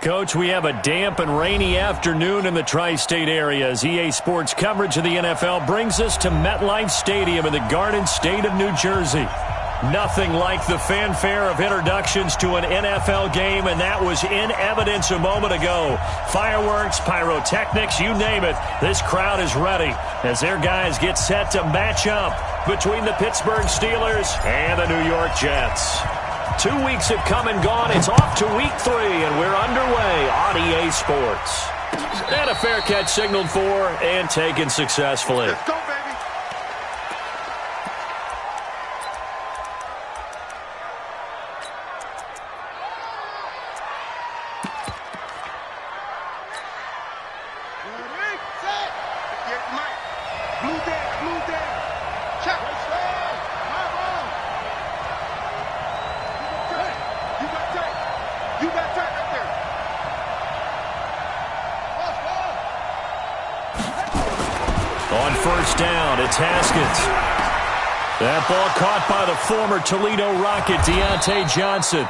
Coach, we have a damp and rainy afternoon in the tri-state area as EA Sports coverage of the NFL brings us to MetLife Stadium in the Garden State of New Jersey. Nothing like the fanfare of introductions to an NFL game, and that was in evidence a moment ago. Fireworks, pyrotechnics, you name it. This crowd is ready as their guys get set to match up between the Pittsburgh Steelers and the New York Jets. 2 weeks have come and gone. It's off to week 3, and we're underway on EA Sports. And a fair catch signaled for and taken successfully. Let's go, baby. On first down, it's Haskins. That ball caught by the former Toledo Rocket, Deontay Johnson.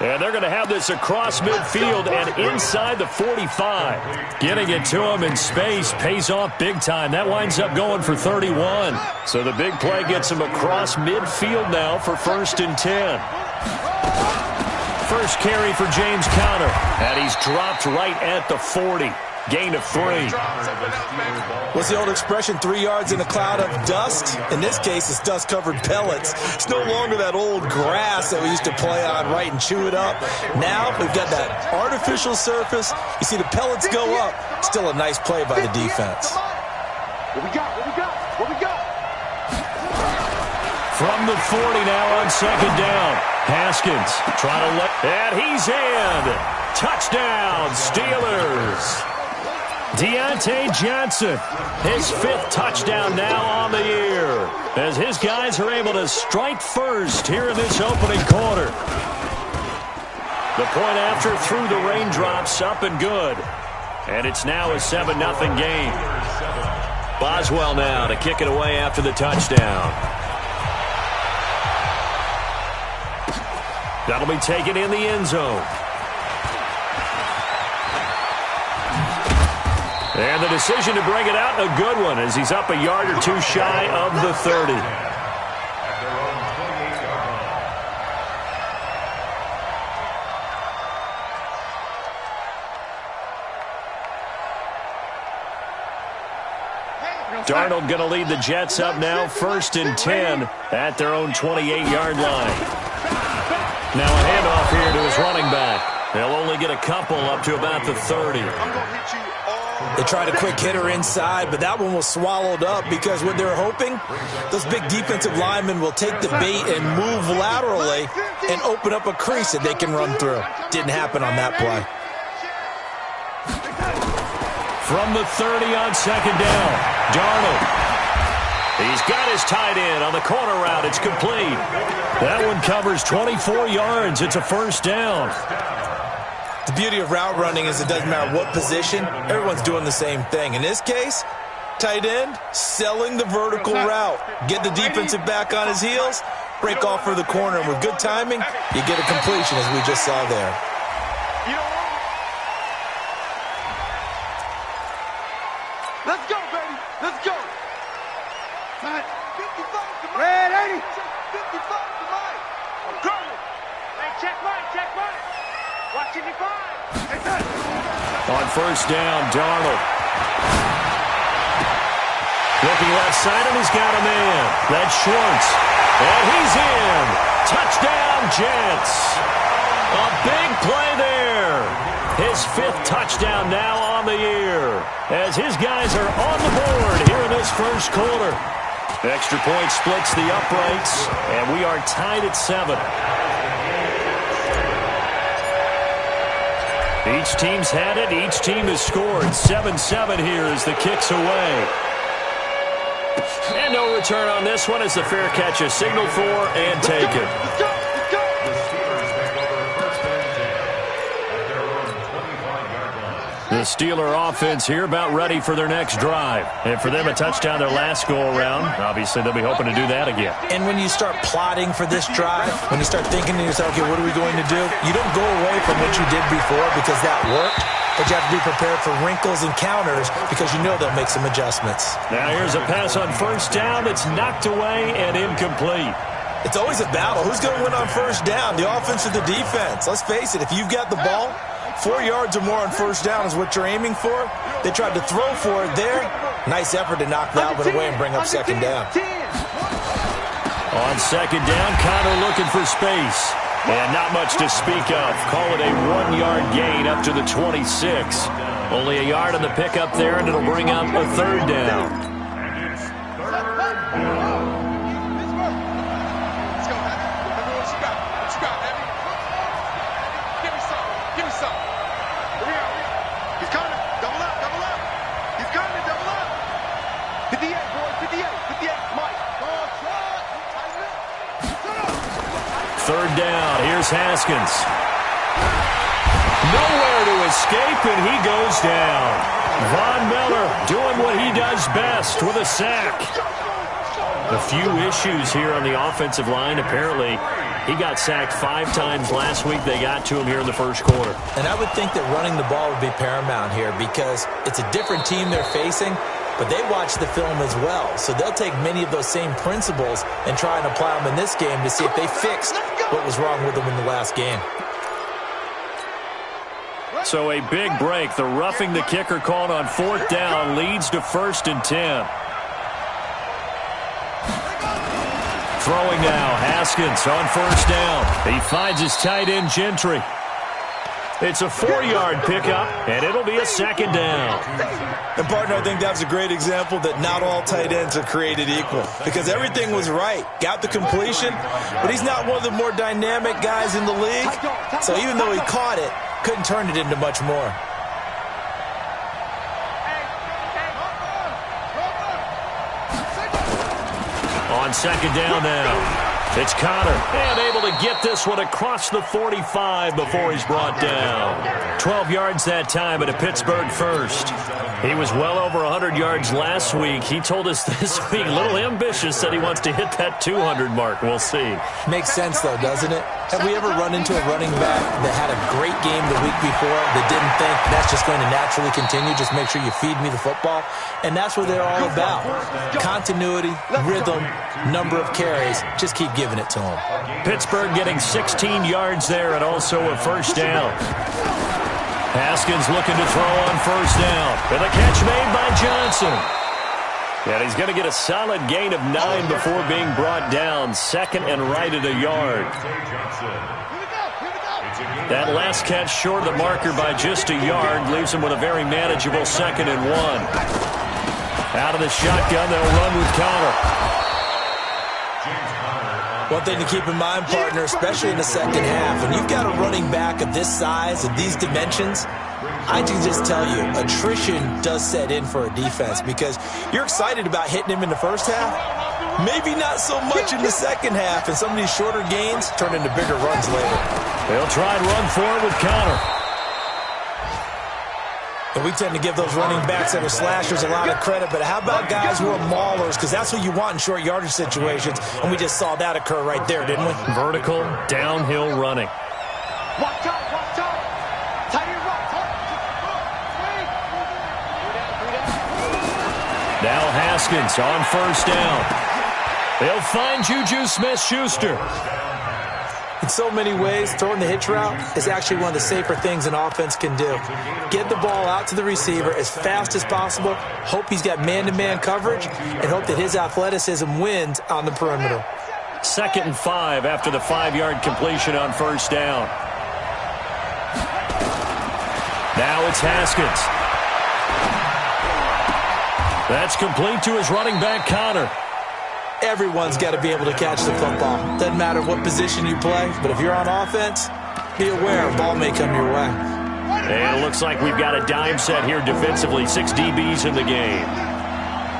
And they're going to have this across midfield and inside the 45. Getting it to him in space pays off big time. That winds up going for 31. So the big play gets him across midfield now for 1st and 10. First carry for James Conner. And he's dropped right at the 40. Gain of 3. What's the old expression, 3 yards in a cloud of dust? In this case, it's dust-covered pellets. It's no longer that old grass that we used to play on, right, and chew it up. Now we've got that artificial surface. You see the pellets go up. Still a nice play by the defense. What we got? What we got? What we got? From the 40 now on 2nd down. Haskins trying to let... And he's in. Touchdown, Steelers. Deontay Johnson, his 5th touchdown now on the year, as his guys are able to strike first here in this opening quarter. The point after through the raindrops, up and good. And it's now a 7-0 game. Boswell now to kick it away after the touchdown. That'll be taken in the end zone. And the decision to bring it out, a good one, as he's up a yard or 2 shy of the 30. Darnold going to lead the Jets up now, 1st and 10 at their own 28-yard line. Now a handoff here to his running back. They'll only get a couple up to about the 30. They tried a quick hitter inside, but that one was swallowed up because what they're hoping, those big defensive linemen will take the bait and move laterally and open up a crease that they can run through. Didn't happen on that play. From the 30 on 2nd down, Darnold. He's got his tight end on the corner route. It's complete. That one covers 24 yards. It's a 1st down. The beauty of route running is it doesn't matter what position, everyone's doing the same thing. In this case, tight end, selling the vertical route. Get the defensive back on his heels, break off for the corner, and with good timing, you get a completion as we just saw there. Let's go, baby. Let's go. 55 to Red 80. 55 to Mike. Hey, check mine. Watch it, On 1st down, Darnold. Looking left side, and he's got a man. That's Schwartz. And he's in. Touchdown, Jets. A big play there. His 5th touchdown now on the year, as his guys are on the board here in this 1st quarter. Extra point splits the uprights, and we are tied at 7. Each team's had it. Each team has scored. 7-7 here as the kick's away. And no return on this one as the fair catch is signaled for and taken. Let's go. The Steeler offense here about ready for their next drive. And for them, a touchdown their last go-around. Obviously, they'll be hoping to do that again. And when you start plotting for this drive, when you start thinking to yourself, okay, what are we going to do? You don't go away from what you did before because that worked. But you have to be prepared for wrinkles and counters because you know they'll make some adjustments. Now here's a pass on first down that's knocked away and incomplete. It's always a battle. Who's going to win on first down, the offense or the defense? Let's face it, if you've got the ball, 4 yards or more on first down is what you're aiming for. They tried to throw for it there. Nice effort to knock that one away and bring up second down. On second down, Connor looking for space. And not much to speak of. Call it a 1-yard gain up to the 26. Only a yard on the pickup there, and it'll bring up a third down. Third down. Here's Haskins. Nowhere to escape, and he goes down. Von Miller doing what he does best with a sack. A few issues here on the offensive line. Apparently, he got sacked 5 times last week. They got to him here in the first quarter. And I would think that running the ball would be paramount here because it's a different team they're facing. But they watch the film as well, so they'll take many of those same principles and try and apply them in this game to see if they fixed what was wrong with them in the last game. So a big break. The roughing the kicker called on fourth down leads to 1st and 10. Throwing now, Haskins on first down. He finds his tight end, Gentry. It's a 4-yard pickup, and it'll be a second down. And, partner, I think that's a great example that not all tight ends are created equal because everything was right. Got the completion, but he's not one of the more dynamic guys in the league. So even though he caught it, couldn't turn it into much more. On second down now. It's Connor, and able to get this one across the 45 before he's brought down. 12 yards that time at a Pittsburgh first. He was well over 100 yards last week. He told us this week, a little ambitious, said he wants to hit that 200 mark. We'll see. Makes sense, though, doesn't it? Have we ever run into a running back that had a great game the week before that didn't think that's just going to naturally continue? Just make sure you feed me the football. And that's what they're all about. Continuity, rhythm, number of carries. Just keep giving it to them. Pittsburgh getting 16 yards there and also a first down. Haskins looking to throw on first down. And the catch made by Johnson. And he's going to get a solid gain of 9 before being brought down. Second and right at a yard. That last catch short of the marker by just a yard leaves him with a very manageable 2nd and 1. Out of the shotgun, they'll run with Connor. One thing to keep in mind, partner, especially in the second half, when you've got a running back of this size and these dimensions, I can just tell you, attrition does set in for a defense because you're excited about hitting him in the first half. Maybe not so much in the second half, and some of these shorter gains turn into bigger runs later. They'll try and run for it with Connor. And we tend to give those running backs that are slashers a lot of credit, but how about guys who are maulers? Because that's what you want in short yardage situations, and we just saw that occur right there, didn't we? Vertical, downhill running. Watch out, watch out. Tight end rock, Now Haskins on first down. They'll find Juju Smith-Schuster. In so many ways, throwing the hitch route is actually one of the safer things an offense can do. Get the ball out to the receiver as fast as possible, hope he's got man-to-man coverage, and hope that his athleticism wins on the perimeter. 2nd and 5 after the 5-yard completion on first down. Now it's Haskins. That's complete to his running back, Connor. Everyone's got to be able to catch the football. Doesn't matter what position you play, but if you're on offense, be aware a ball may come your way. And it looks like we've got a dime set here defensively. 6 DBs in the game.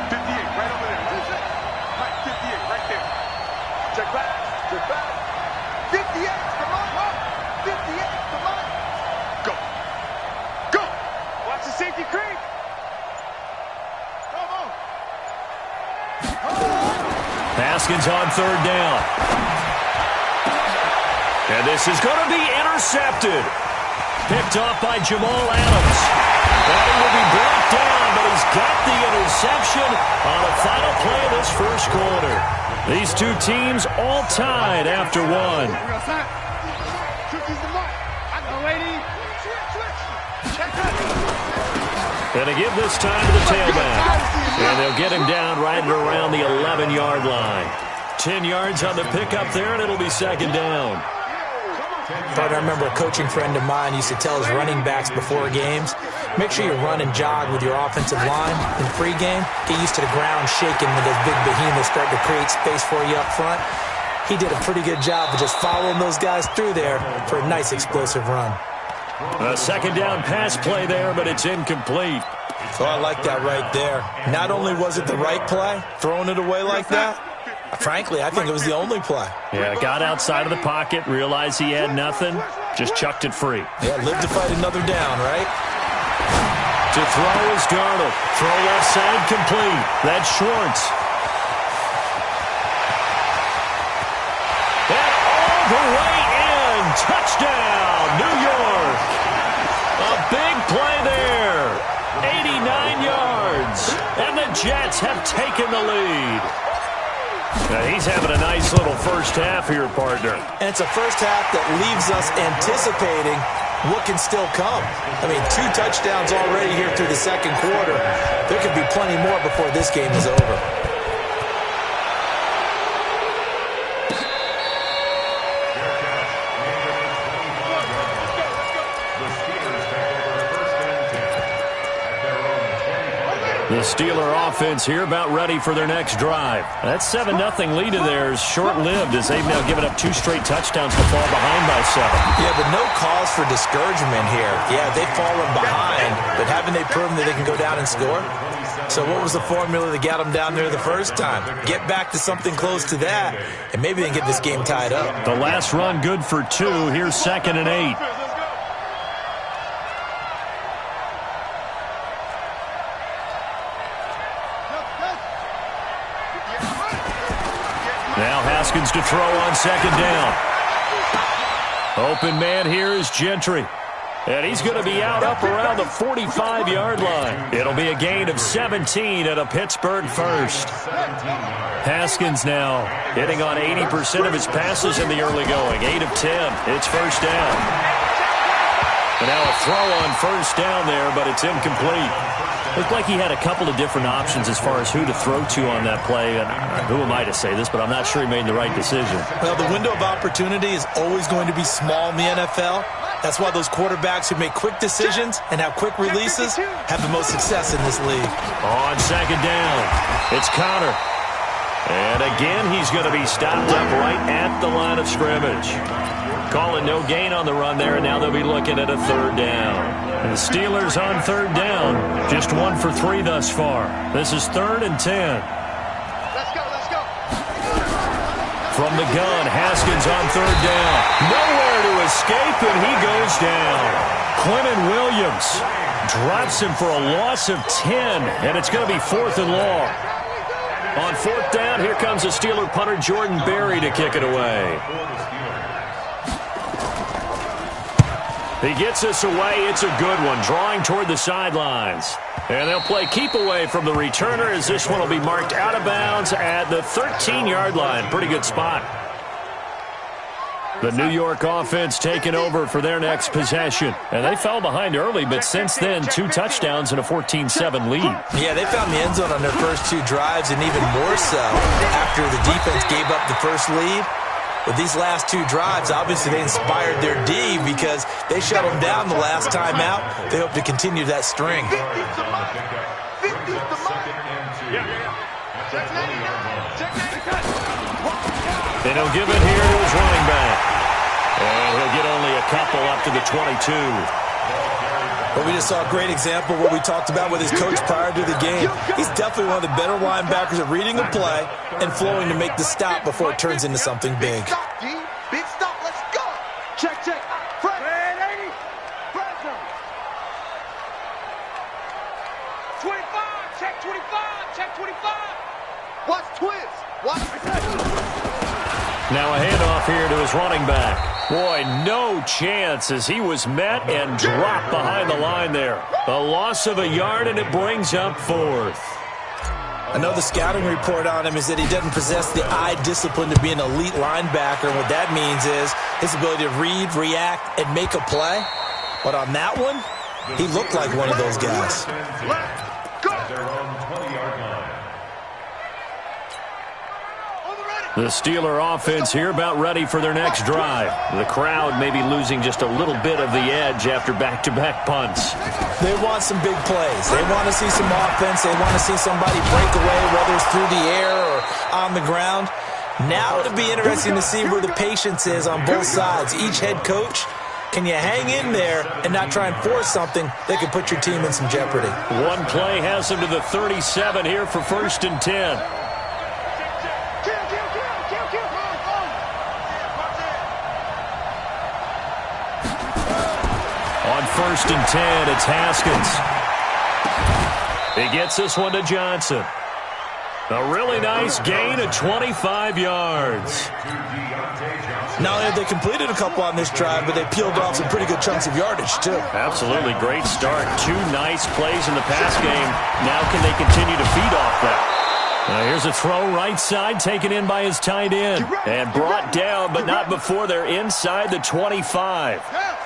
58, right over there. Mike, 58, right there. Check back, check back. 58, come on, 58, come on. Go. Go. Watch Haskins on third down. And this is going to be intercepted. Picked off by Jamal Adams. And he will be brought down, but he's got the interception on the final play of this first quarter. These two teams all tied after one. And they give this time to the tailback. And they'll get him down right at around the 11-yard line. 10 yards on the pickup there, and it'll be second down. But I remember a coaching friend of mine used to tell his running backs before games, make sure you run and jog with your offensive line in pregame. Get used to the ground shaking when those big behemoths start to create space for you up front. He did a pretty good job of just following those guys through there for a nice explosive run. A second down pass play there, but it's incomplete. So I like that right there. Not only was it the right play, throwing it away like that, frankly, I think it was the only play. Yeah, got outside of the pocket, realized he had nothing, just chucked it free. Yeah, live to fight another down, right? To throw is Darnold. Throw left side complete. That's Schwartz. And all the way in. Touchdown, New York. A big play there. 89 yards. And the Jets have taken the lead. Now he's having a nice little first half here, partner. And it's a first half that leaves us anticipating what can still come. I mean, 2 touchdowns already here through the second quarter. There could be plenty more before this game is over. The Steeler offense here about ready for their next drive. That 7-0 lead of theirs short-lived as they've now given up 2 straight touchdowns to fall behind by 7. Yeah, but no cause for discouragement here. Yeah, they've fallen behind, but haven't they proven that they can go down and score? So what was the formula that got them down there the first time? Get back to something close to that, and maybe they can get this game tied up. The last run good for 2. Here's 2nd and 8. Now Haskins to throw on 2nd down. Open man here is Gentry. And he's going to be out up around the 45-yard line. It'll be a gain of 17 at a Pittsburgh first. Haskins now hitting on 80% of his passes in the early going. 8 of 10. It's first down. And now a throw on first down there, but it's incomplete. Looked like he had a couple of different options as far as who to throw to on that play. And who am I to say this, but I'm not sure he made the right decision. Well, the window of opportunity is always going to be small in the NFL. That's why those quarterbacks who make quick decisions and have quick releases have the most success in this league. On 2nd down, it's Connor. And again, he's going to be stopped up right at the line of scrimmage. Calling no gain on the run there, and now they'll be looking at a 3rd down. And the Steelers on 3rd down, just 1 for 3 thus far. This is 3rd and 10. Let's go, let's go. From the gun, Haskins on 3rd down. Nowhere to escape, and he goes down. Quentin Williams drops him for a loss of 10, and it's going to be 4th and long. On 4th down, here comes the Steeler punter Jordan Berry to kick it away. He gets this away. It's a good one, drawing toward the sidelines. And they'll play keep away from the returner as this one will be marked out of bounds at the 13-yard line. Pretty good spot. The New York offense taking over for their next possession. And they fell behind early, but since then, 2 touchdowns and a 14-7 lead. Yeah, they found the end zone on their first 2 drives, and even more so after the defense gave up the first lead. With these last 2 drives, obviously they inspired their D because they shut them down the last time out. They hope to continue that string. They don't give it here to his running back. And he'll get only a couple up to the 22. But we just saw a great example of what we talked about with his coach prior to the game. He's definitely one of the better linebackers at reading a play and flowing to make the stop before it turns into something big. Big stop, D. Big stop. Let's go. Check, check. Press. Man, 80. Press him. 25. Check 25. Check 25. Watch twist. Now a handoff here to his running back. Boy, no chance as he was met and dropped behind the line there. A loss of a yard, and it brings up fourth. I know the scouting report on him is that he doesn't possess the eye discipline to be an elite linebacker. And what that means is his ability to read, react, and make a play. But on that one, he looked like one of those guys. The Steeler offense here about ready for their next drive. The crowd may be losing just a little bit of the edge after back-to-back punts. They want some big plays. They want to see some offense. They want to see somebody break away, whether it's through the air or on the ground. Now it'll be interesting to see where the patience is on both sides. Each head coach, can you hang in there and not try and force something that could put your team in some jeopardy? One play has them to the 37 here for 1st and 10. On 1st and 10, it's Haskins. He gets this one to Johnson. A really nice gain of 25 yards. Not only have they completed a couple on this drive, but they peeled off some pretty good chunks of yardage, too. Absolutely great start. 2 nice plays in the pass game. Now can they continue to feed off that? Here's a throw right side, taken in by his tight end. And brought down, but not before they're inside the 25.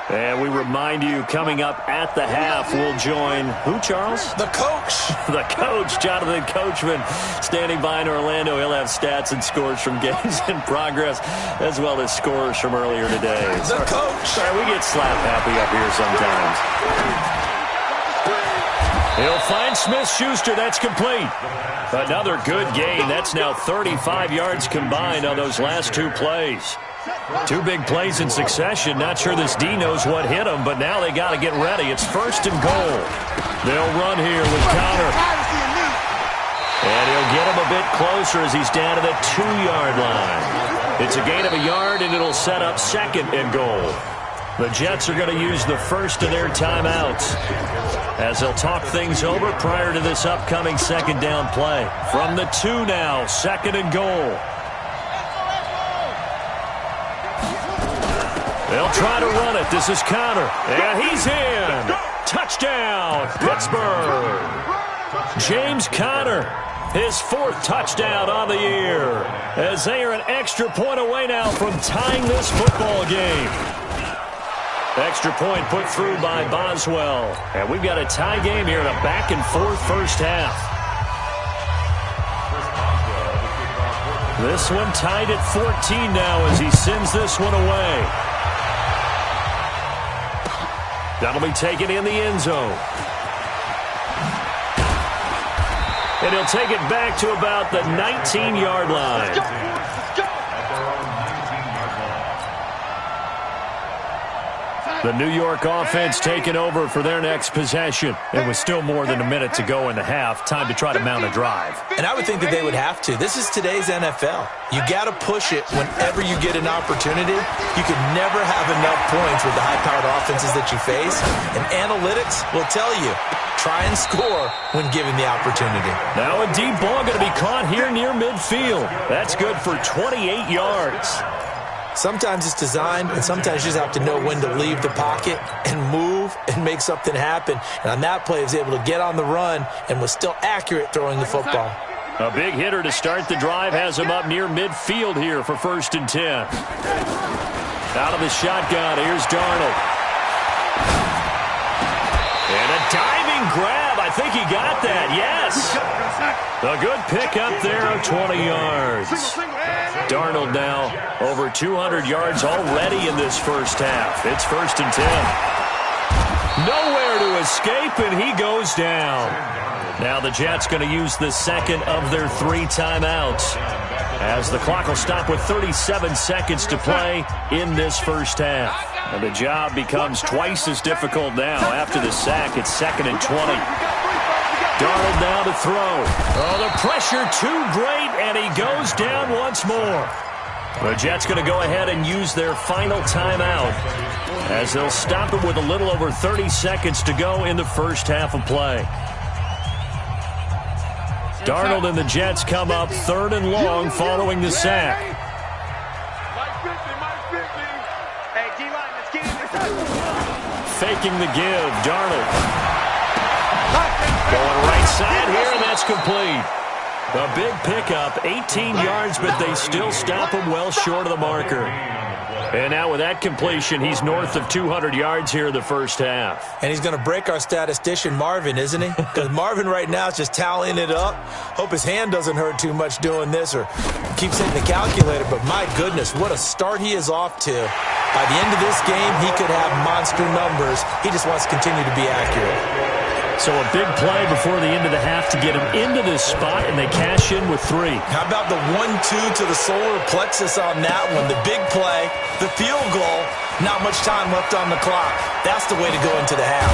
And we remind you, coming up at the half, we'll join who, Charles? The coach. The coach, Jonathan Coachman, standing by in Orlando. He'll have stats and scores from games in progress, as well as scores from earlier today. The coach. Sorry, we get slap happy up here sometimes. He'll find Smith-Schuster. That's complete. Another good gain. That's now 35 yards combined on those last 2 plays. 2 big plays in succession. Not sure this D knows what hit him, but now they got to get ready. It's 1st and goal. They'll run here with Connor. And he'll get him a bit closer as he's down to the 2-yard line. It's a gain of a yard, and it'll set up 2nd and goal. The Jets are going to use the first of their timeouts as they'll talk things over prior to this upcoming 2nd down play. From the 2 now, 2nd and goal. They'll try to run it. This is Connor. And he's in. Touchdown, Pittsburgh. James Conner, his 4th touchdown on the year, as they are an extra point away now from tying this football game. Extra point put through by Boswell. And we've got a tie game here in a back-and-forth first half. This one tied at 14 now as he sends this one away. That'll be taken in the end zone. And he'll take it back to about the 19-yard line. The New York offense taking over for their next possession. And with still more than a minute to go in the half, time to try to mount a drive. And I would think that they would have to. This is today's NFL. You got to push it whenever you get an opportunity. You can never have enough points with the high-powered offenses that you face. And analytics will tell you, try and score when given the opportunity. Now a deep ball going to be caught here near midfield. That's good for 28 yards. Sometimes it's designed, and sometimes you just have to know when to leave the pocket and move and make something happen. And on that play, he was able to get on the run and was still accurate throwing the football. A big hitter to start the drive has him up near midfield here for 1st and 10. Out of the shotgun, here's Darnold. And a diving grab. I think he got that, yes. A good pick up there of 20 yards. Darnold now over 200 yards already in this first half. It's 1st and 10. Nowhere to escape, and he goes down. Now the Jets going to use the 2nd of their 3 timeouts, as the clock will stop with 37 seconds to play in this first half. And the job becomes twice as difficult now. After the sack, it's 2nd and 20. Darnold now to throw. Oh, the pressure too great, and he goes down once more. The Jets going to go ahead and use their final timeout, as they'll stop it with a little over 30 seconds to go in the first half of play. Darnold and the Jets come up 3rd and long following the sack. Hey, D-line, let's get in. Faking the give, Darnold. Going right side here, and that's complete. A big pickup, 18 yards, but they still stop him well short of the marker. And now with that completion, he's north of 200 yards here in the first half. And he's going to break our statistician, Marvin, isn't he? Because Marvin right now is just tallying it up. Hope his hand doesn't hurt too much doing this or keeps hitting the calculator. But my goodness, what a start he is off to. By the end of this game, he could have monster numbers. He just wants to continue to be accurate. So a big play before the end of the half to get him into this spot, and they cash in with 3. How about the 1-2 to the solar plexus on that one? The big play, the field goal, not much time left on the clock. That's the way to go into the half.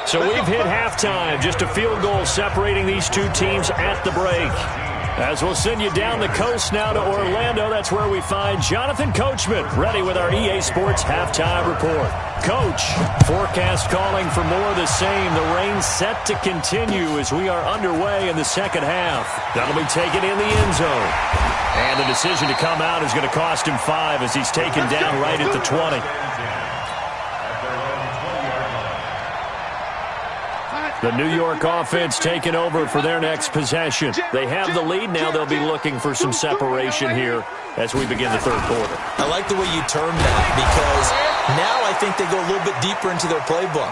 So we've hit halftime. Just a field goal separating these two teams at the break. As we'll send you down the coast now to Orlando, that's where we find Jonathan Coachman, ready with our EA Sports Halftime Report. Coach, forecast calling for more of the same. The rain set to continue as we are underway in the second half. That'll be taken in the end zone. And the decision to come out is going to cost him 5 as he's taken down right at the 20. The New York offense taking over for their next possession. They have the lead now. They'll be looking for some separation here as we begin the third quarter. I like the way you termed that because now I think they go a little bit deeper into their playbook.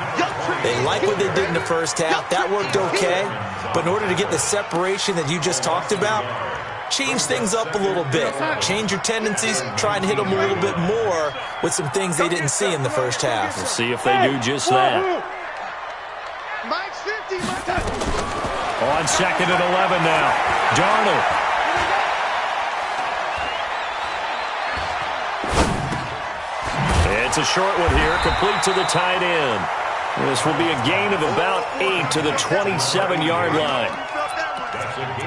They like what they did in the first half. That worked okay. But in order to get the separation that you just talked about, change things up a little bit. Change your tendencies. Try and hit them a little bit more with some things they didn't see in the first half. We'll see if they do just that. On 2nd and 11 now. Darnold. It's a short one here, complete to the tight end. This will be a gain of about 8 to the 27-yard line.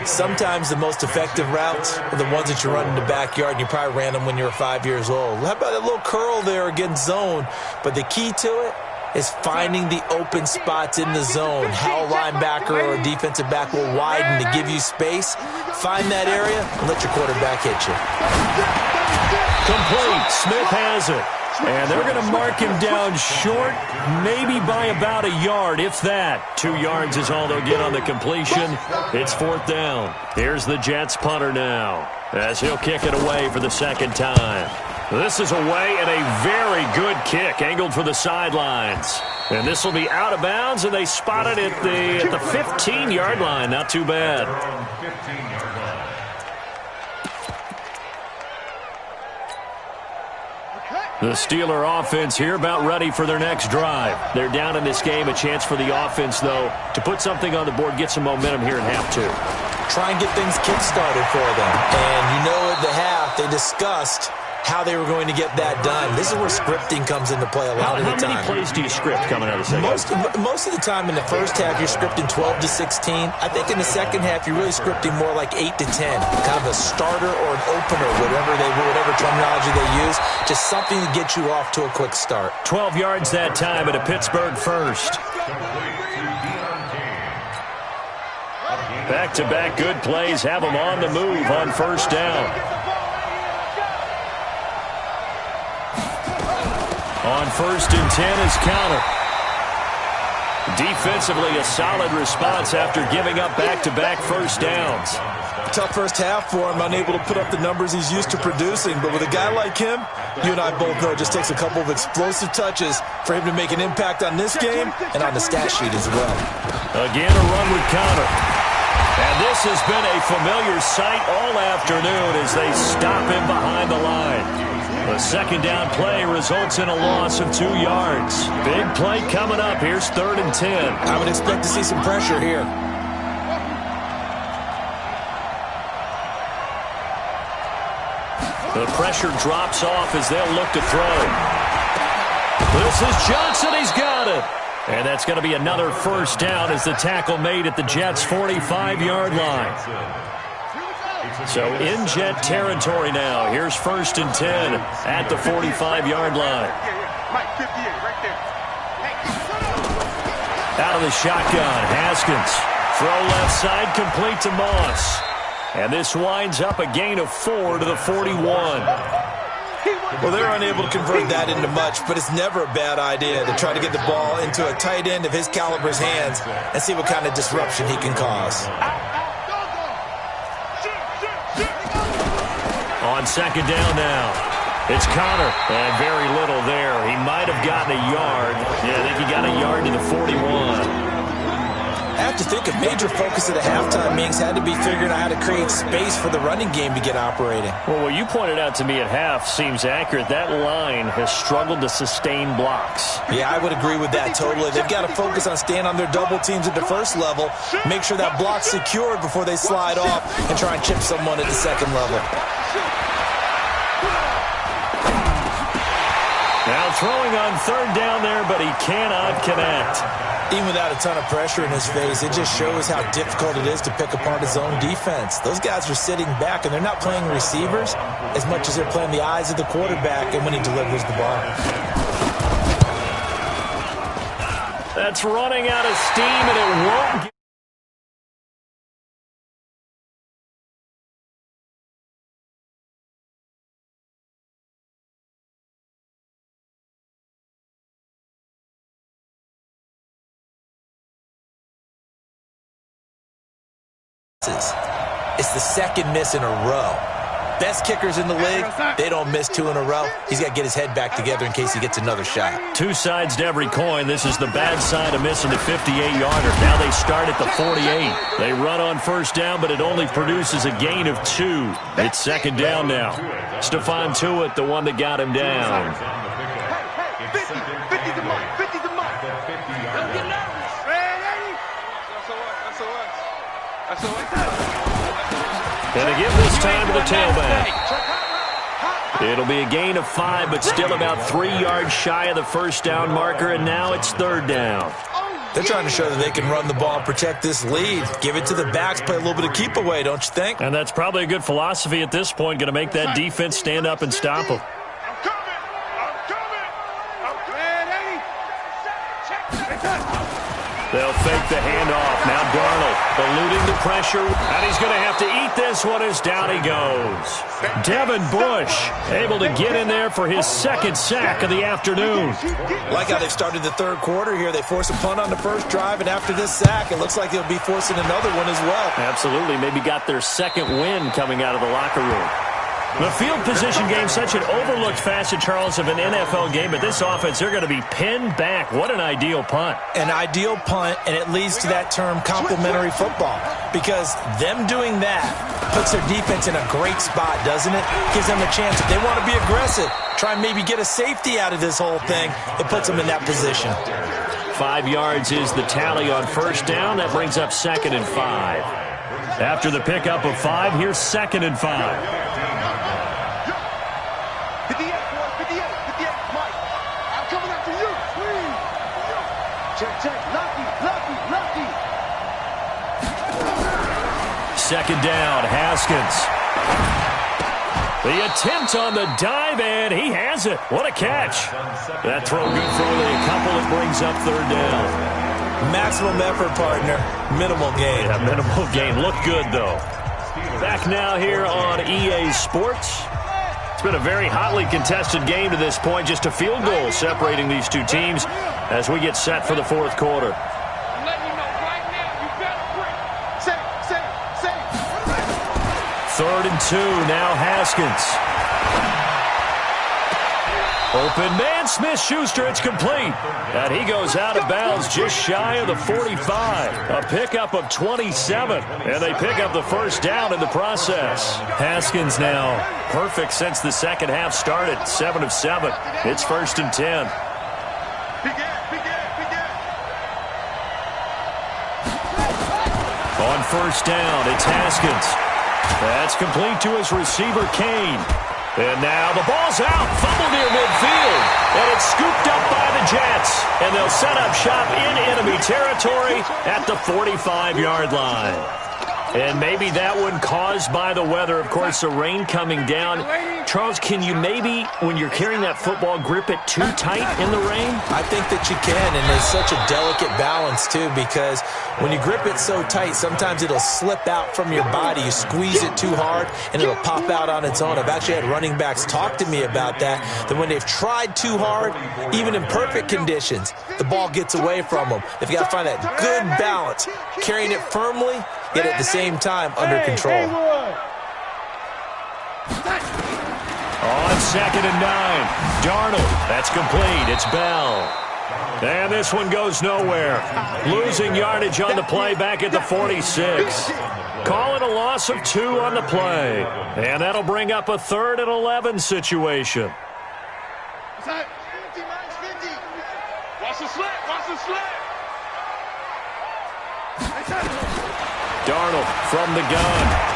Sometimes the most effective routes are the ones that you run in the backyard, and you probably ran them when you were 5 years old. How about that little curl there against zone? But the key to it is finding the open spots in the zone. How a linebacker or a defensive back will widen to give you space. Find that area and let your quarterback hit you. Complete. Smith has it. And they're going to mark him down short, maybe by about a yard, if that. 2 yards is all they'll get on the completion. It's 4th down. Here's the Jets punter now as he'll kick it away for the second time. This is away and a very good kick, angled for the sidelines. And this will be out of bounds, and they spot it at the 15-yard line. Not too bad. The Steeler offense here about ready for their next drive. They're down in this game. A chance for the offense, though, to put something on the board, get some momentum here in half 2. Try and get things kick-started for them. And you know at the half they discussed how they were going to get that done. This is where scripting comes into play a lot of the time. How many plays do you script coming out of the second half? Most of the time in the first half, you're scripting 12 to 16. I think in the second half, you're really scripting more like 8 to 10. Kind of a starter or an opener, whatever terminology they use. Just something to get you off to a quick start. 12 yards that time at a Pittsburgh first. Back-to-back good plays have them on the move on first down. On 1st and 10 is counter. Defensively, a solid response after giving up back-to-back first downs. Tough first half for him, unable to put up the numbers he's used to producing. But with a guy like him, you and I both know it just takes a couple of explosive touches for him to make an impact on this game and on the stat sheet as well. Again, a run with counter. And this has been a familiar sight all afternoon as they stop him behind the line. The second down play results in a loss of 2 yards. Big play coming up. Here's 3rd and 10. I would expect to see some pressure here. The pressure drops off as they'll look to throw. This is Johnson. He's got it. And that's going to be another first down as the tackle made at the Jets' 45-yard line. So in Jet territory now. Here's 1st and 10 at the 45-yard line. Out of the shotgun, Haskins. Throw left side, complete to Moss. And this winds up a gain of 4 to the 41. Well, they're unable to convert that into much, but it's never a bad idea to try to get the ball into a tight end of his caliber's hands and see what kind of disruption he can cause. On second down now, it's Connor, and very little there. He might have gotten a yard. Yeah, I think he got a yard to the 41. I have to think a major focus of the halftime meetings had to be figuring out how to create space for the running game to get operating. Well, what you pointed out to me at half seems accurate. That line has struggled to sustain blocks. Yeah, I would agree with that totally. They've got to focus on staying on their double teams at the first level, make sure that block's secured before they slide off and try and chip someone at the second level. Now throwing on third down there, but he cannot connect. Even without a ton of pressure in his face, it just shows how difficult it is to pick apart his own defense. Those guys are sitting back, and they're not playing receivers as much as they're playing the eyes of the quarterback and when he delivers the ball. That's running out of steam, and it won't get. It's the second miss in a row. Best kickers in the league, they don't miss 2 in a row. He's got to get his head back together in case he gets another shot. 2 sides to every coin. This is the bad side of missing the 58-yarder. Now they start at the 48. They run on first down, but it only produces a gain of 2. It's second down now. Stephon Tuitt, the one that got him down. 50 to Mike. 50 to Mike. Don't get nervous. Ready? That's all right. And they give this time to the tailback. It'll be a gain of 5, but still about 3 yards shy of the first down marker, and now it's third down. They're trying to show that they can run the ball and protect this lead. Give it to the backs, play a little bit of keep away, don't you think? And that's probably a good philosophy at this point, going to make that defense stand up and stop them. They'll fake the handoff. Now Darnold eluding the pressure. And he's going to have to eat this one as down he goes. Devin Bush able to get in there for his second sack of the afternoon. Like how they've started the third quarter here. They force a punt on the first drive, and after this sack, it looks like they'll be forcing another one as well. Absolutely. Maybe got their second win coming out of the locker room. The field position game, such an overlooked facet, Charles, of an NFL game, but this offense, they're going to be pinned back. What an ideal punt. An ideal punt, and it leads to that term complementary football, because them doing that puts their defense in a great spot, doesn't it? Gives them a chance. If they want to be aggressive, try and maybe get a safety out of this whole thing, it puts them in that position. 5 yards is the tally on first down. That brings up 2nd and 5. After the pickup of 5, here's 2nd and 5. 58, Mike. I'm coming after you. Check. Lucky. Second down, Haskins. The attempt on the dive, and he has it. What a catch. That throw good for only a couple. It brings up third down. Maximum effort, partner. Minimal gain. Yeah, minimal gain. Look good, though. Back now here on EA Sports. It's been a very hotly contested game to this point. Just a field goal separating these two teams as we get set for the fourth quarter. I'm letting you know right now, you better break. Say. 3rd and 2, now Haskins. Open man, Smith-Schuster, it's complete. And he goes out of bounds just shy of the 45. A pickup of 27. And they pick up the first down in the process. Haskins now perfect since the second half started. 7 of 7. It's 1st and 10. On first down, it's Haskins. That's complete to his receiver, Kane. And now the ball's out. Fumble near midfield. And it's scooped up by the Jets. And they'll set up shop in enemy territory at the 45-yard line. And maybe that one caused by the weather. Of course, the rain coming down. Charles, can you maybe, when you're carrying that football, grip it too tight in the rain? I think that you can, and there's such a delicate balance, too, because when you grip it so tight, sometimes it'll slip out from your body. You squeeze it too hard, and it'll pop out on its own. I've actually had running backs talk to me about that when they've tried too hard, even in perfect conditions, the ball gets away from them. They've got to find that good balance, carrying it firmly, yet at the same time under control. On 2nd and 9, Darnold. That's complete. It's Bell. And this one goes nowhere. Losing yardage on the play back at the 46. Call it a loss of 2 on the play. And that'll bring up a 3rd and 11 situation. Watch the slip. Watch the slip. Darnold from the gun.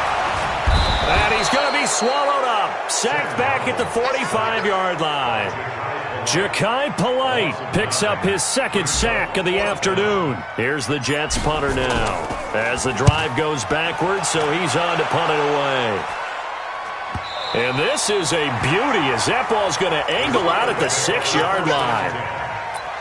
And he's going to be swallowed up. Sacked back at the 45-yard line. Ja'Kai Polite picks up his 2nd sack of the afternoon. Here's the Jets punter now. As the drive goes backwards, so he's on to punt it away. And this is a beauty as that ball's going to angle out at the 6-yard line.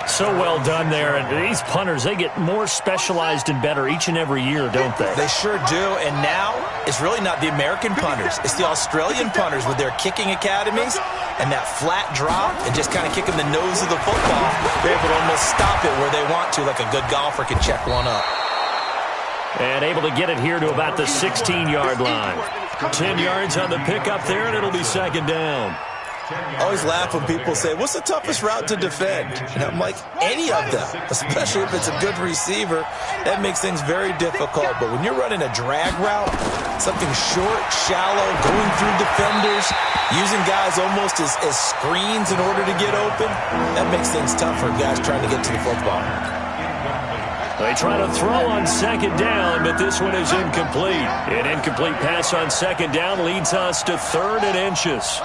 So well done there. And these punters, they get more specialized and better each and every year, don't they? They sure do. And now it's really not the American punters. It's the Australian punters with their kicking academies and that flat drop and just kind of kicking the nose of the football. They're able to almost stop it where they want to, like a good golfer can check one up. And able to get it here to about the 16-yard line. 10 yards on the pickup there, and it'll be 2nd down. I always laugh when people say, what's the toughest route to defend? And I'm like, any of them, especially if it's a good receiver. That makes things very difficult. But when you're running a drag route, something short, shallow, going through defenders, using guys almost as screens in order to get open, that makes things tough for guys trying to get to the football. They try to throw on 2nd down, but this one is incomplete. An incomplete pass on 2nd down leads us to 3rd and inches.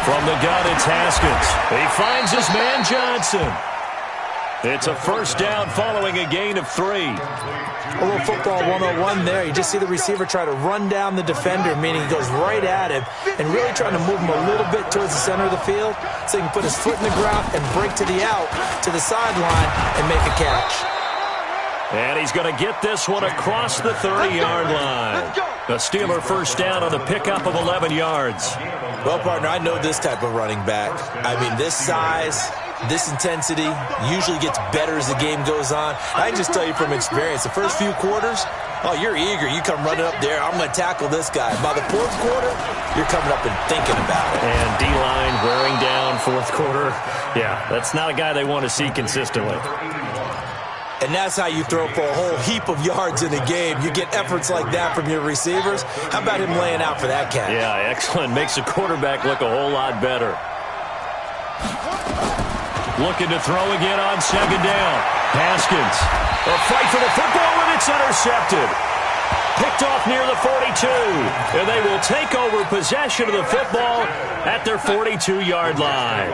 From the gun, it's Haskins. He finds his man Johnson. It's a 1st down following a gain of 3. A little football 101 there. You just see the receiver try to run down the defender, meaning he goes right at him and really trying to move him a little bit towards the center of the field so he can put his foot in the ground and break to the out, to the sideline, and make a catch. And he's going to get this one across the 30-yard line. A Steeler 1st down on the pickup of 11 yards. Well, partner, I know this type of running back. I mean, this size, this intensity usually gets better as the game goes on. I can just tell you from experience, the first few quarters, oh, you're eager. You come running up there. I'm going to tackle this guy. By the 4th quarter, you're coming up and thinking about it. And D-line wearing down 4th quarter. Yeah, that's not a guy they want to see consistently. And that's how you throw for a whole heap of yards in a game. You get efforts like that from your receivers. How about him laying out for that catch? Yeah, excellent. Makes the quarterback look a whole lot better. Looking to throw again on 2nd down. Haskins. A fight for the football, and it's intercepted. Picked off near the 42. And they will take over possession of the football at their 42-yard line.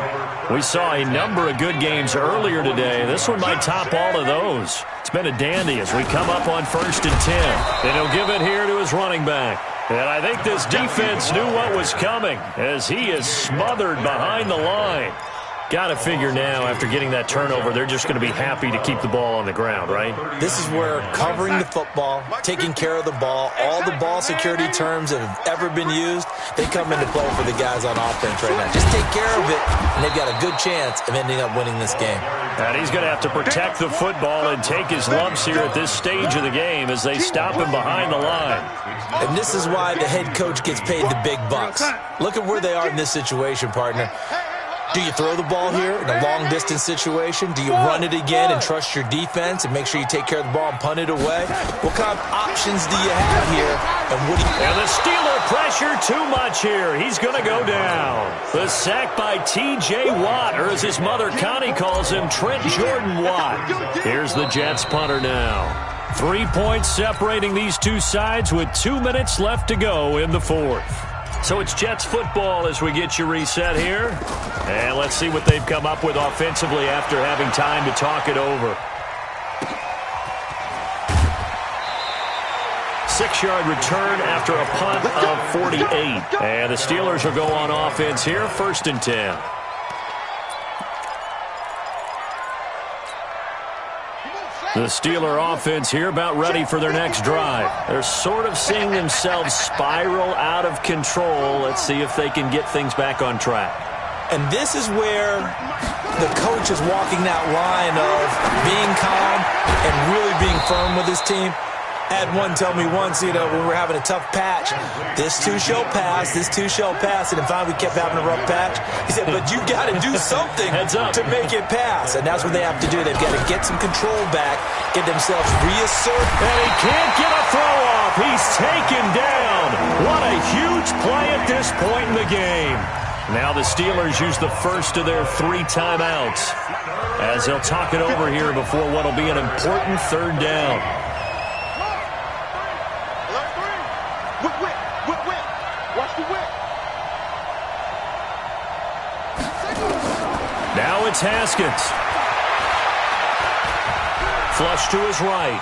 We saw a number of good games earlier today. This one might top all of those. It's been a dandy as we come up on 1st and 10. And he'll give it here to his running back. And I think this defense knew what was coming as he is smothered behind the line. Got to figure now, after getting that turnover, they're just going to be happy to keep the ball on the ground, right? This is where covering the football, taking care of the ball, all the ball security terms that have ever been used, they come into play for the guys on offense right now. Just take care of it, and they've got a good chance of ending up winning this game. And he's going to have to protect the football and take his lumps here at this stage of the game as they stop him behind the line. And this is why the head coach gets paid the big bucks. Look at where they are in this situation, partner. Do you throw the ball here in a long-distance situation? Do you run it again and trust your defense and make sure you take care of the ball and punt it away? What kind of options do you have here? And the Steeler pressure too much here. He's going to go down. The sack by T.J. Watt, or as his mother Connie calls him, Trent Jordan Watt. Here's the Jets punter now. 3 points separating these two sides with 2 minutes left to go in the 4th. So it's Jets football as we get you reset here. And let's see what they've come up with offensively after having time to talk it over. 6-yard return after a punt of 48. And the Steelers will go on offense here, 1st and 10. The Steeler offense here about ready for their next drive. They're sort of seeing themselves spiral out of control. Let's see if they can get things back on track. And this is where the coach is walking that line of being calm and really being firm with his team. I had one tell me once, when we were having a tough patch, this too shall pass, this too shall pass. And then finally we kept having a rough patch. He said, but you got to do something to make it pass. And that's what they have to do. They've got to get some control back, get themselves reasserted. And he can't get a throw off. He's taken down. What a huge play at this point in the game. Now the Steelers use the first of their 3 timeouts as they'll talk it over here before what will be an important 3rd down. Now it's Haskins. Flush to his right.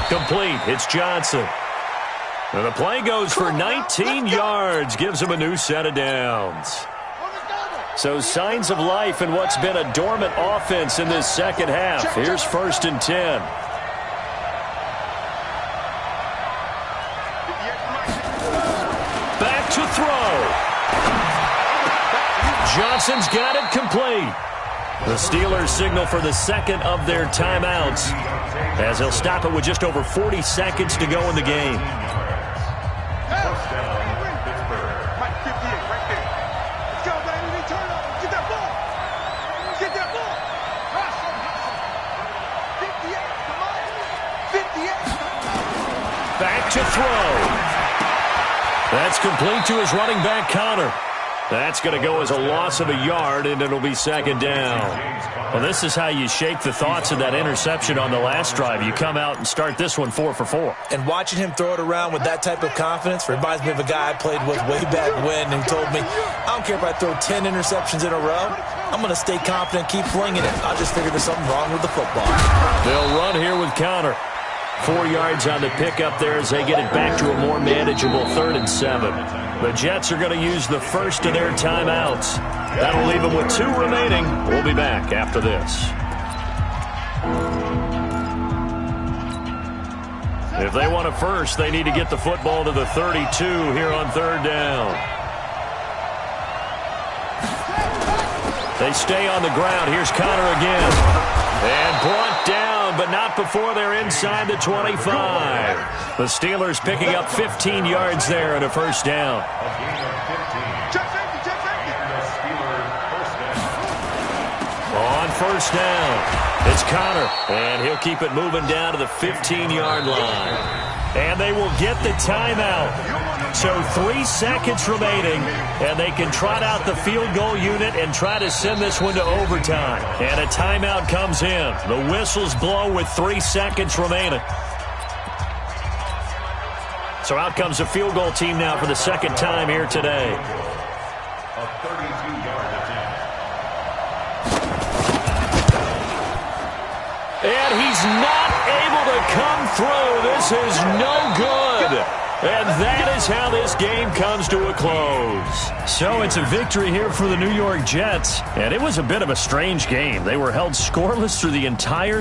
Complete. It's Johnson. And the play goes for 19 yards. Gives him a new set of downs. So signs of life in what's been a dormant offense in this second half. Here's 1st and 10. Back to throw. Johnson's got it complete. The Steelers signal for the 2nd of their timeouts as they'll stop it with just over 40 seconds to go in the game. Back to throw. That's complete to his running back, Connor. That's going to go as a loss of a yard, and it'll be 2nd down. Well, this is how you shake the thoughts of that interception on the last drive. You come out and start this one 4 for 4. And watching him throw it around with that type of confidence reminds me of a guy I played with way back when who told me, I don't care if I throw 10 interceptions in a row. I'm going to stay confident, keep flinging it. I just figured there's something wrong with the football. They'll run here with Connor. 4 yards on the pickup there as they get it back to a more manageable 3rd and 7. The Jets are going to use the first of their timeouts. That'll leave them with 2 remaining. We'll be back after this. If they want a first, they need to get the football to the 32 here on 3rd down. They stay on the ground. Here's Connor again. And brought down, but not before they're inside the 25. The Steelers picking up 15 yards there and a 1st down. On 1st down, it's Connor, and he'll keep it moving down to the 15-yard line. And they will get the timeout. So 3 seconds remaining, and they can trot out the field goal unit and try to send this one to overtime. And a timeout comes in. The whistles blow with 3 seconds remaining. So out comes the field goal team now for the 2nd time here today. A 32-yard attempt. And he's not able to come through. This is no good. And that is how this game comes to a close. So it's a victory here for the New York Jets. And it was a bit of a strange game. They were held scoreless through the entire